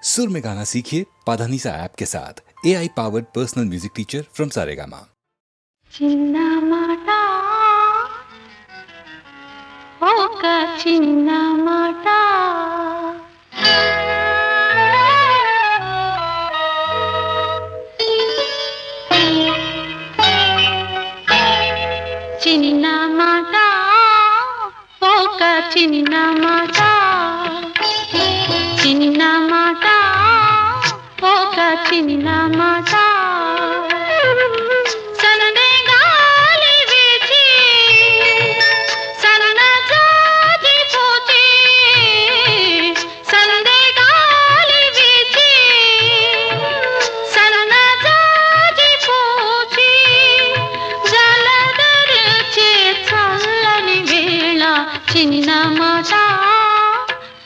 सुर में गाना सीखिए पाधानीसा ऐप के साथ AI powered personal music teacher from Saregama. చిన్న మాట ఒక చిన్న మాట చిన్న మాట ఒక చిన్న మాట చిన్న మాట ఒక చిన్న మాట చిన్న మాట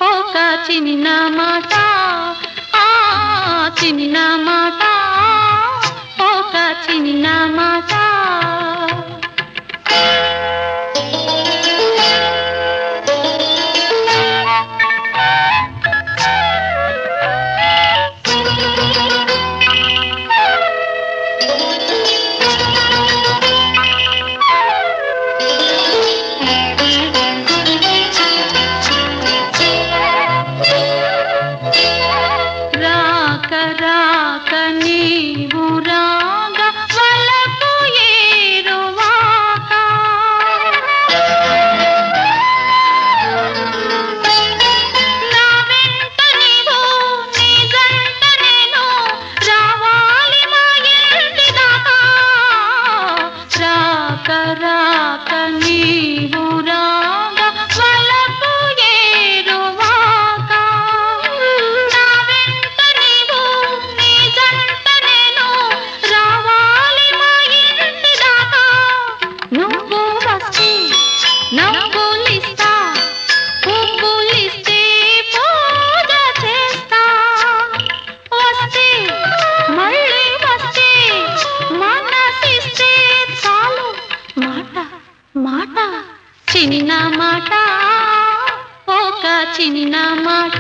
ఒక చిన్న మాట చిన్న మాట ఒక చిన్న మాట చిన్న మాట ఒక చిన్న మాట చిన్న మాట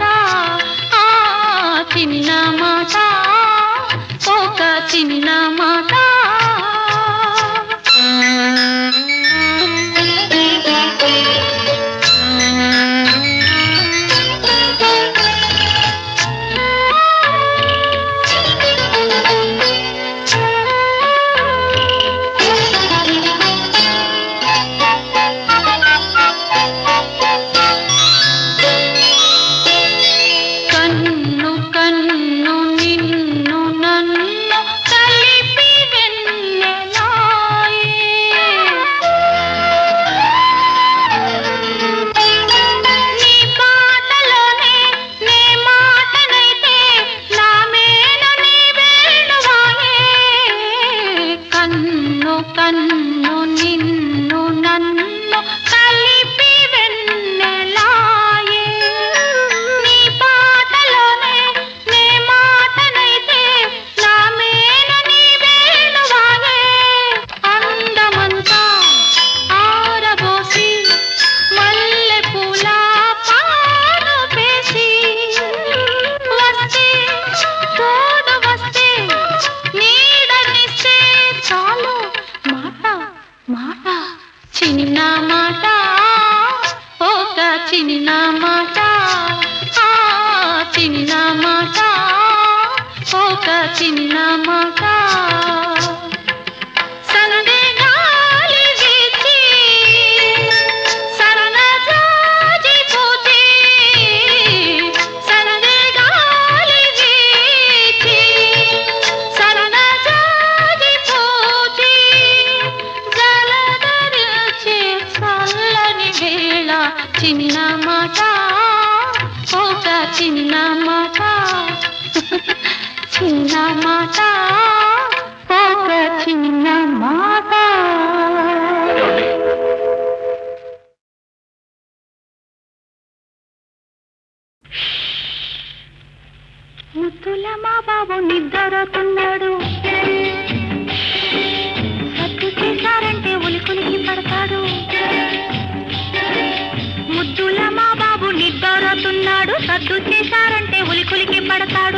ఒక చిన్న మాట చిన్న మాట ఒక చిన్న మాట చిన్న మాట ఒక చిన్న మాట చిన్న మాట ఒక చిన్న మాట చిన్న మాట ఒక చిన్న మాట. ముద్దుల మా బాబు నిద్రతున్నాడు, సత్తు చేశారంటే ఉలికులికి పడతాడు. ముద్దుల మా బాబు నిద్రతున్నాడు, సద్దు చేశారంటే ఉలికులికి పడతాడు.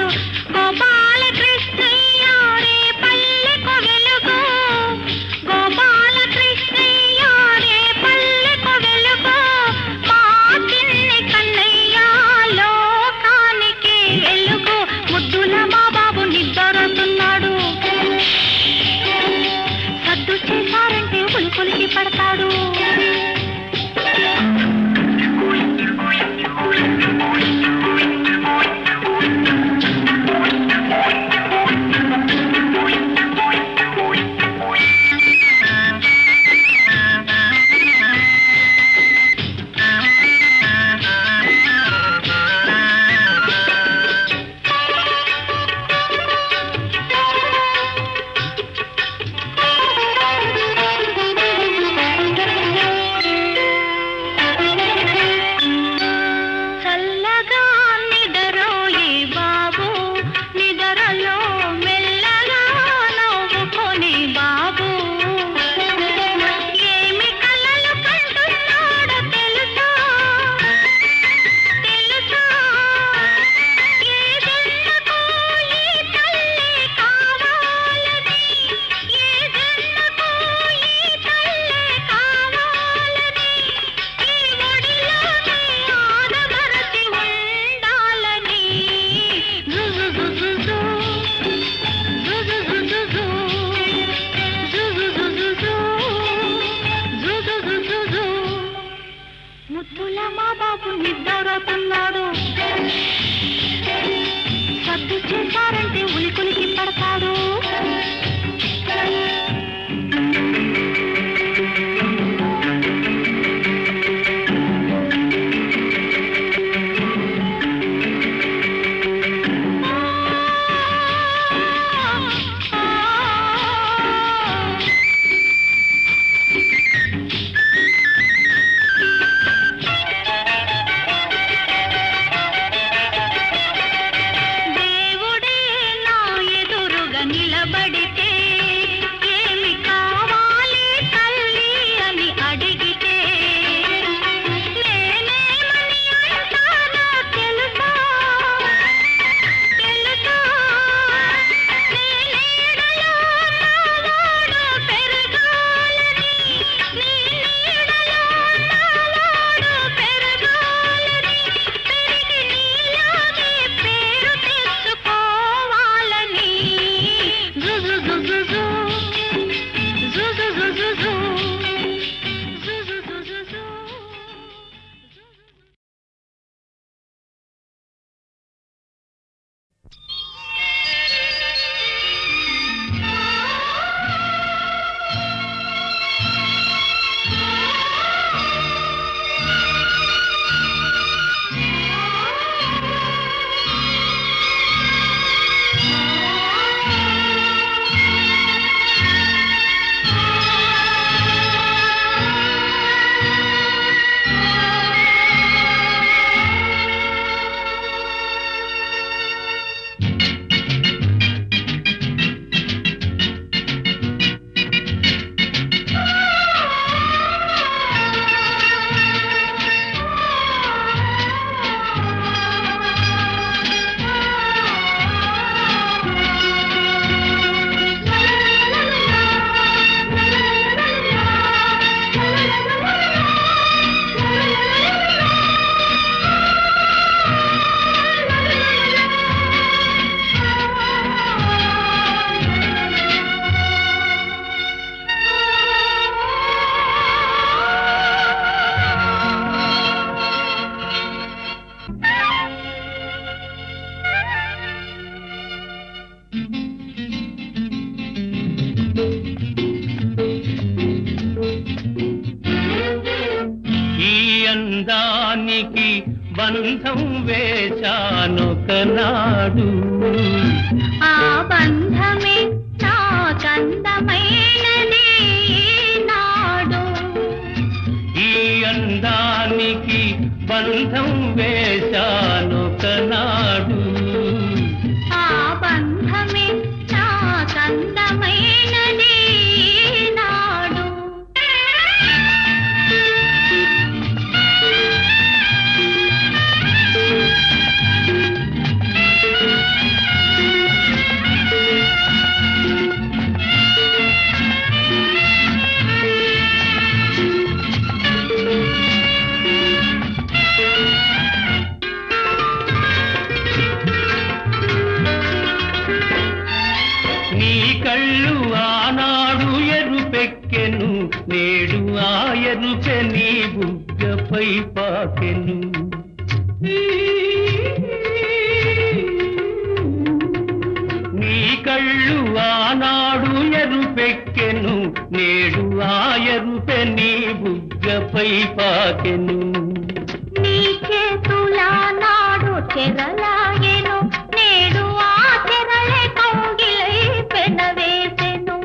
బంధం వేశానొకనాడు ఆ బంధమే నాకందమైనది నాడు ఈ అందానికి బంధం వేశానొకనాడు ఆ బంధమే నాకందమైనది నాడు నీ కళ్ళు ఆనాడు ఎరుపెక్కెను నేడు ఆ ఎరుపె నీ బుగ్గపై పాకెను నీ కళ్ళు ఆనాడు ఎరుపెక్కెను నేడు ఆ ఎరుపె నీ బుగ్గపై పాకెను నీ చేతులా నాడు చెరలాగెను నేడు ఆ చెరలే కౌగిలై పెనవేసెను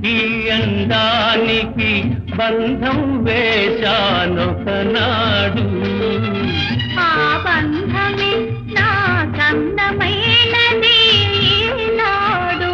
ఈ అందానికి బంధం వేశానొకనాడు ఆ బంధమే నాకందమైనది నాడు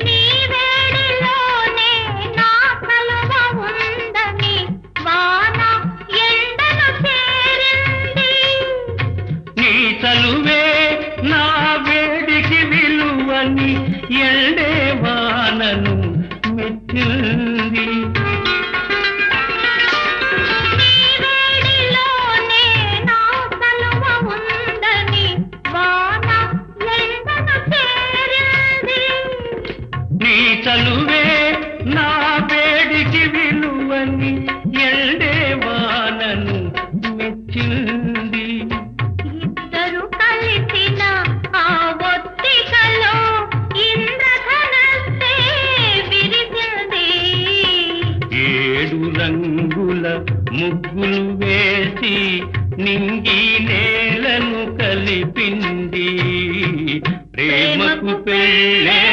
నీ వేడిలోనే నా కలువ ఉందని వాన ఎండను చేరింది నీ చలువే నా వేడికి విలువని ఎండే వానను మెచ్చింది నీ వేడిలోనే నా కలువ ఉందని వాన ఎండను చేరింది నీ చలువే నా వేడికి విలువని ఎండే వానను మెచ్చింది ఇద్దరు కలిసిన ఆ ఒత్తికలో ఇంద్రధనస్సే విరిసింది ఏడు రంగుల ముగ్గులు వేసి నింగి నేలను కలిపింది ప్రేమకు పెళ్ళే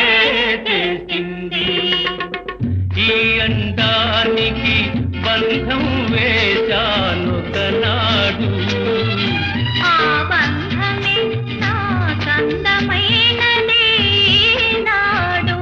చేసింది ఈ అందానికి బంధం వేశానొకనాడు ఆ బంధమే నాకందమైనది నాడు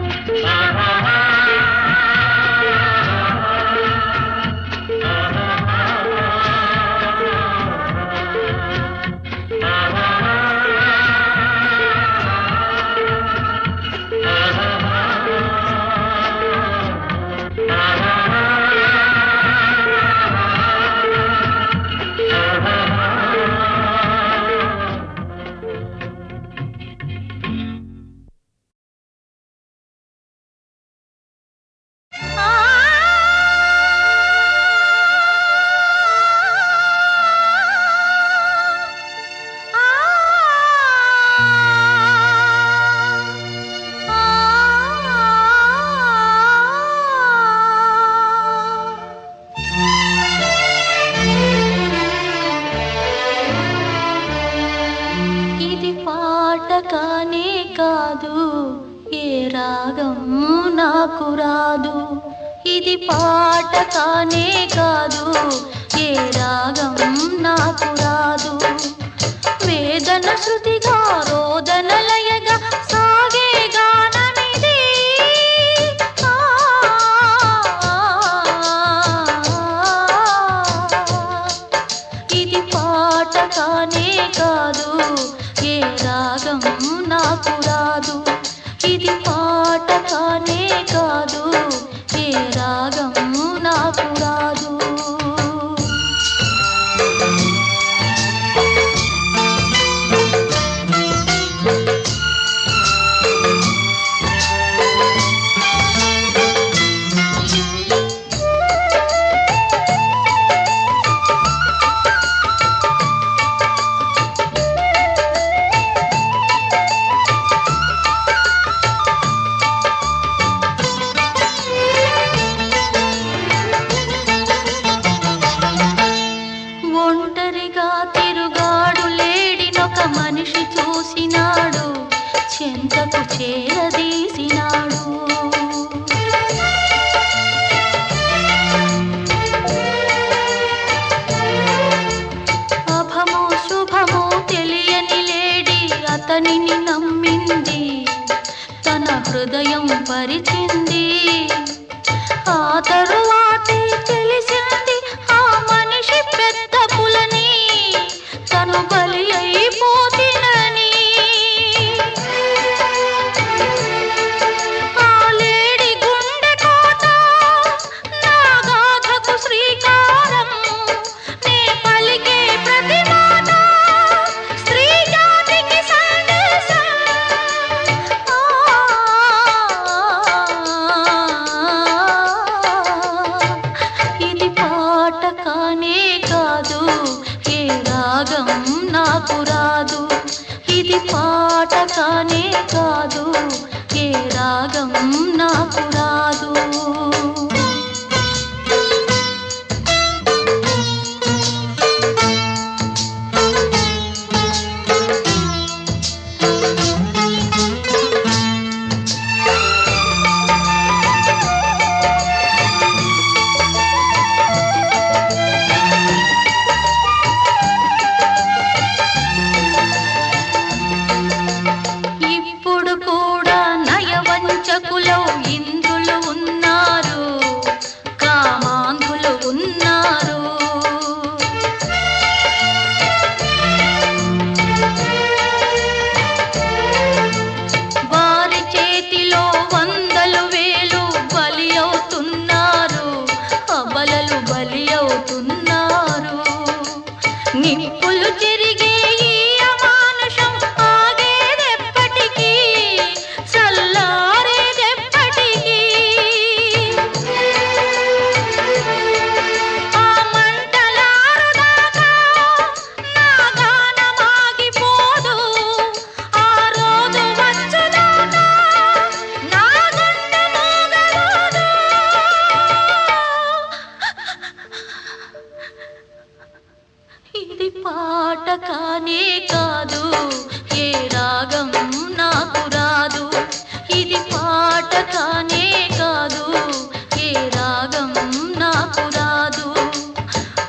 కానే కాదు ఏ రాగం నాకు రాదు ఇది పాట కానే కాదు ఏ రాగం నాకు రాదు వేదన శృతిగా రోదన లయగా సాగే గానమిది ఇది పాట కానే కాదు ఏ రాగం నాకు రాదు ఇది పాట కానే కాదు ఏ రాగం నాకు రాదు ఒంటరిగా తిరుగాడు లేడినొక మనిషి చూసినాడు, చెంతకు చేరదీసినాడు. అభమో శుభమో తెలియని లేడి అతనిని నమ్మింది, తన హృదయం పరిచింది. ఆ తరువాతే తెలిసింది ఆ మనిషి పెద్ద పులని, తను బలి అయిపోతినని. ఆ లేడి గుండె కోట నా గాథకు శ్రీకారం, నే పలికే ప్రతి మాట స్త్రీ జాతికి సందేశం. ఇది పాట కానే కాదు, ఏ రాగం నాకు రాదు. ఇది పాట కానే కాదు, ఏ రాగం నాకు రాదు. ఇప్పుడు కూడా నయవంచకులో ఇంద్రులు ఉన్నారు, కామాంధులు ఉన్నారు. వారి చేతిలో వందలు వేలు బలి అవుతున్నారు, అబలలు బలి అవుతున్నారు. నిప్పులు చెరిగే ఈ అమానుషం ఆగేదెప్పటికీ, చల్లారేదెప్పటికీ. ఆ మంటలారుదాకా నా గానమాగిపోదు, ఆ రోజు వచ్చుదాకా నా గుండె మోగరాదు. ఇది పాట కానే కాదు, ఏ రాగం నాకు రాదు. ఇది పాట కానే కాదు, ఏ రాగం నాకు రాదు.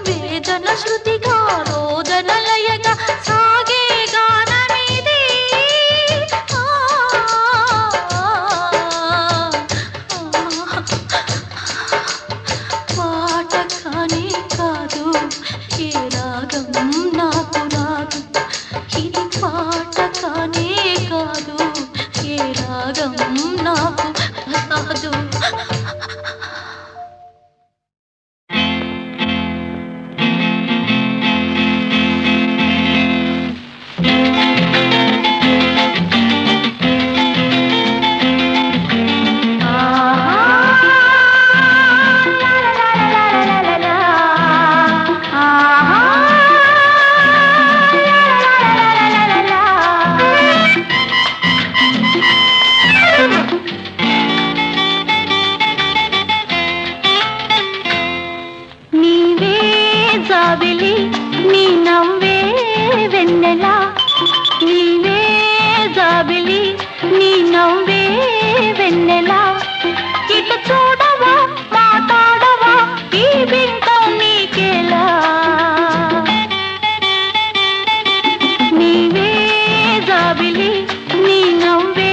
వేదన శృతిగా రోదన లయగా సాగే గానమిది. ఆ, పాట కానే కాదు, ఏ రాగం నాకు రాదు. ఇది పాట కానే కాదు, ఏ రాగం నాకు రాదు. నీవే జాబిలి, నీ నవ్వే వెన్నెల. నీవే జాబిలి, నీ నవ్వే వెన్నెల. ఇటు చూడవా మాట్లాడవా ఈ బింకం నీకేలా. నీవే జాబిలి, నీ నవ్వే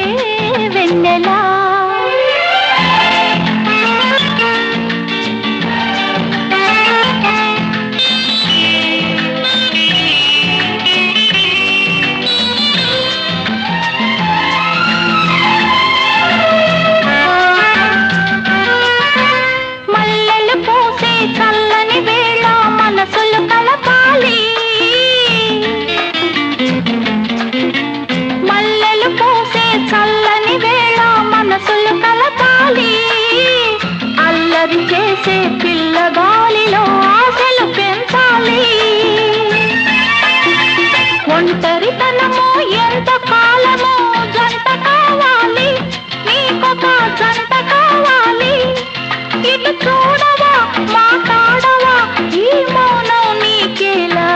వెన్నెల. మల్లెలు పూసే చల్లని వేళ మనసులు కలపాలి. మల్లెలు పూసే చల్లని వేళ మనసులు కలపాలి. అల్లరి చేసే పిల్లగాలిలో ఆశలు పెంచాలి. ఒంటరితనము ఎంత కాలమో జంట కావాలి, నీకొక జంట కావాలి. ఇటు చూడవా మాట్లాడవా ఈ మౌనం నీకేలా.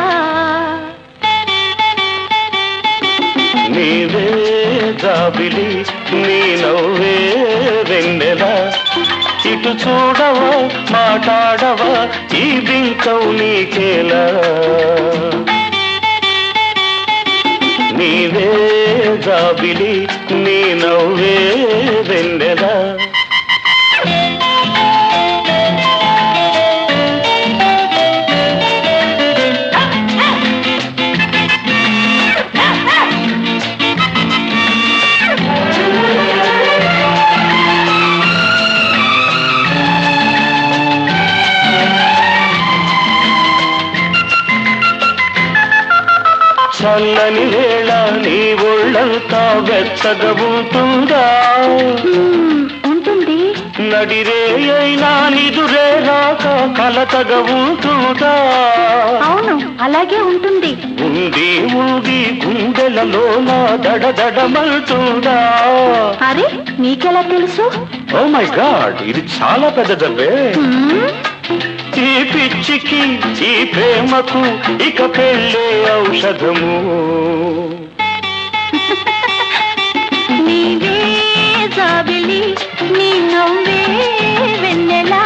జాబిలి నీ నవ్వే వెన్నెల ఇటు చూడవా మాట్లాడవా ఈ బింకం నీకేలా నీవే జాబిలి నీ నవ్వే వెన్నెల చల్లని వేళ నీ ఒళ్ళంతా వెచ్చగా ఉంటుందా ఉంటుంది. నడిరే అయినా నిదురే రాక కలతగా ఉంటుందా అవును అలాగే ఉంటుంది. ఉంది ఉంది గుండెలలో నా దడదడమలుతుందా అరే నీకెలా తెలుసు? ఓ మై గాడ్ ఇది చాలా పెద్దదవ్వే ఈ పిచ్చికి ఈ ప్రేమకు ఇక పెళ్ళే ఔషధము నీవే జాబిలి నీ నవ్వే వెన్నెలా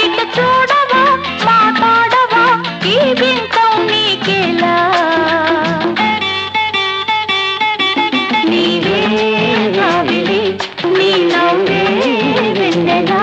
ఇటు చూడవా మాట్లాడవా ఈ బింకం నీకేలా నీవే జాబిలి నీ నవ్వే వెన్నెలా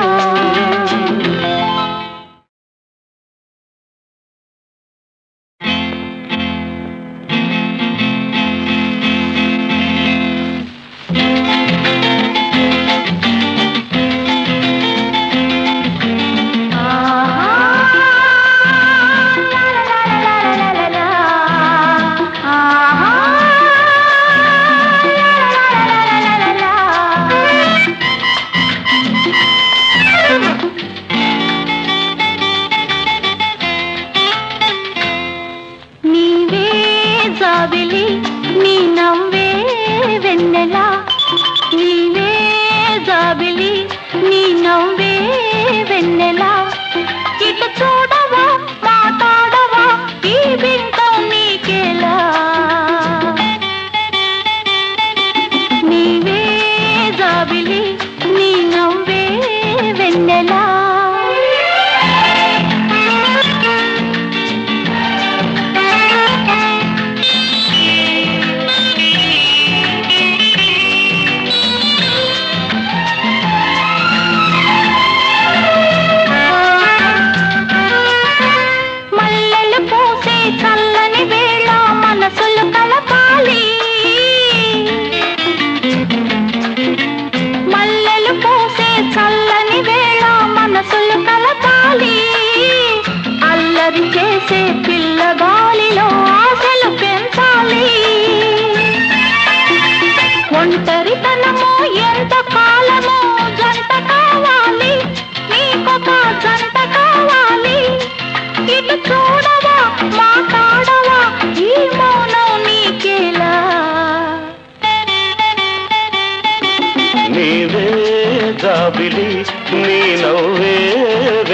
జాబిలి నీ నవ్వే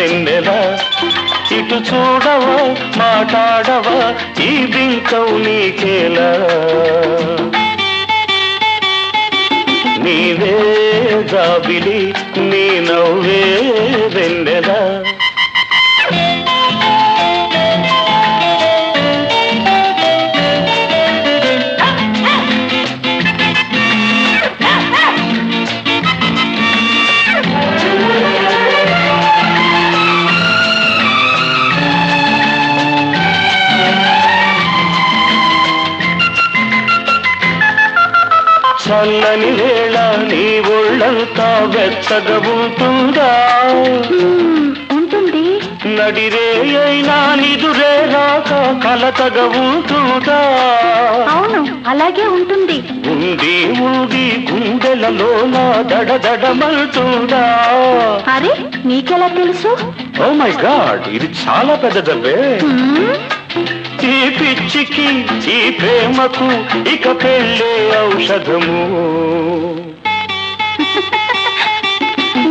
వెన్నెల ఇటు చూడవా మాట్లాడవా ఈ బింకం నీకేలా నీవే జాబిలి నీ నవ్వే వెన్నెల చల్లని వేళ నీ ఒళ్ళంతా వెచ్చగా ఉంటుందా ఉంటుంది. నడిరే అయినా నిదురే రాక కలతగా ఉంటుందా అవును అలాగే ఉంటుంది. ఉంది ఉంది గుండెలలో నా దడదడమలుతుందా అరే నీకెలా తెలుసు? ఓ మై గాడ్ ఇది చాలా పెద్దదవ్వే ఈ పిచ్చికి ఈ ప్రేమకు ఇక పెళ్ళే ఔషధము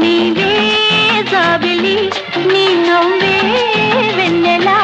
నీవే జాబిలి నీ నవ్వే వెన్నెలా